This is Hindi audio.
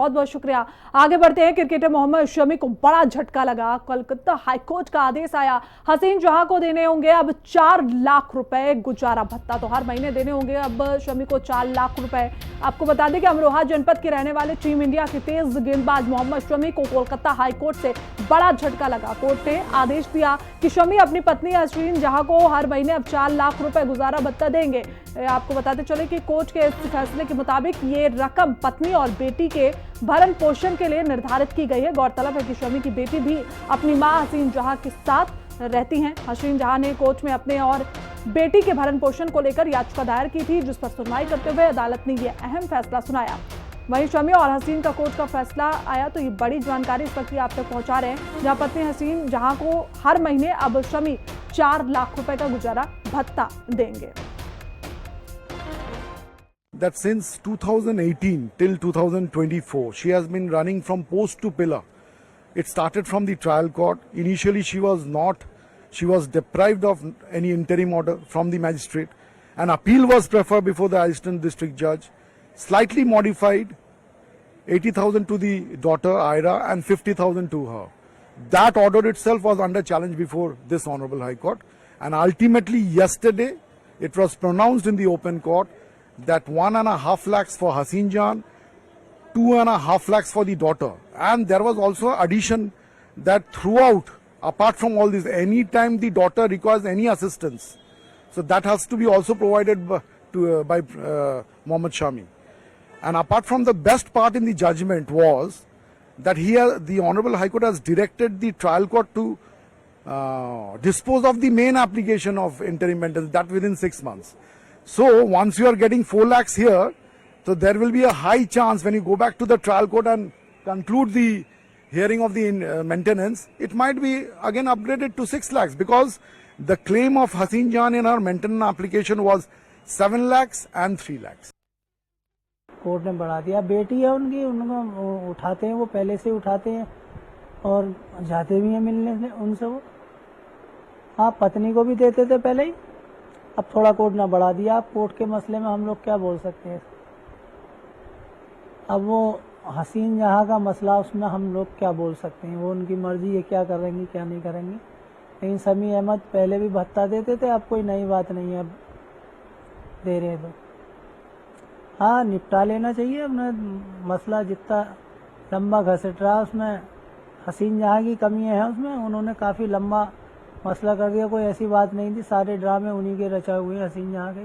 बहुत बहुत शुक्रिया। आगे बढ़ते हैं। क्रिकेटर मोहम्मद शमी को बड़ा झटका लगा। कोलकाता हाईकोर्ट का आदेश आया, हसीन जहां को देने होंगे अब 4 लाख रुपए गुजारा भत्ता। तो हर महीने देने होंगे अब शमी को 4 लाख रुपए। आपको बता दें कि अमरोहा जनपद के रहने वाले टीम इंडिया के तेज गेंदबाज मोहम्मद शमी को कोलकाता हाईकोर्ट से बड़ा झटका लगा। कोर्ट ने आदेश दिया कि शमी अपनी पत्नी हसीन जहां को हर महीने अब 4 लाख रुपए गुजारा भत्ता देंगे। आपको बताते चले कि कोर्ट के इस फैसले के मुताबिक ये रकम पत्नी और बेटी के भरण पोषण के लिए निर्धारित की गई है। गौरतलब है कि शमी की बेटी भी अपनी मां हसीन जहां के साथ रहती हैं। हसीन जहां ने कोर्ट में अपने और बेटी के भरण पोषण को लेकर याचिका दायर की थी, जिस पर सुनवाई करते हुए अदालत ने यह अहम फैसला सुनाया। वहीं शमी और हसीन का कोर्ट का फैसला आया तो ये बड़ी जानकारी इस वक्त आप तक पहुंचा रहे हैं, जहां पत्नी हसीन जहां को हर महीने अब शमी 4 लाख रुपए का गुजारा भत्ता देंगे। That since 2018 till 2024, she has been running from post to pillar. It started from the trial court. Initially, she was deprived of any interim order from the magistrate. An appeal was preferred before the assistant district judge, slightly modified, 80,000 to the daughter Ira and 50,000 to her. That order itself was under challenge before this Honorable High Court, and ultimately yesterday it was pronounced in the open court that 1.5 lakhs for Hasiin Jahan, 2.5 lakhs for the daughter. And there was also addition that throughout, apart from all this, anytime the daughter requires any assistance, so that has to be also provided by Mohammad Shami. And apart from the best part in the judgment was that the Honorable High Court has directed the trial court to dispose of the main application of interim maintenance, that within 6 months. So once you are getting 4 lakhs here, so there will be a high chance when you go back to the trial court and conclude the hearing of the maintenance, it might be again upgraded to 6 lakhs because the claim of Hasiin Jahan in her maintenance application was 7 lakhs and 3 lakhs. Court ने बढ़ा दिया। बेटी है उनकी, उनको उठाते हैं, वो पहले से उठाते हैं और जाते भी हैं मिलने से उनसे। वो हाँ, पत्नी को भी देते थे पहले ही, अब थोड़ा कोर्ट ने बढ़ा दिया। अब कोर्ट के मसले में हम लोग क्या बोल सकते हैं। अब वो हसीन जहां का मसला, उसमें हम लोग क्या बोल सकते हैं। वो उनकी मर्जी है, क्या करेंगी क्या नहीं करेंगी। लेकिन शमी अहमद पहले भी भत्ता देते थे, अब कोई नई बात नहीं है, अब दे रहे तो हाँ निपटा लेना चाहिए अपना मसला। जितना लंबा घसट रहा उसमें हसीन जहां की कमी है, उसमें उन्होंने काफ़ी लंबा मसला कर दिया। कोई ऐसी बात नहीं थी, सारे ड्रामे उन्हीं के रचा हुए हसीन जहां के।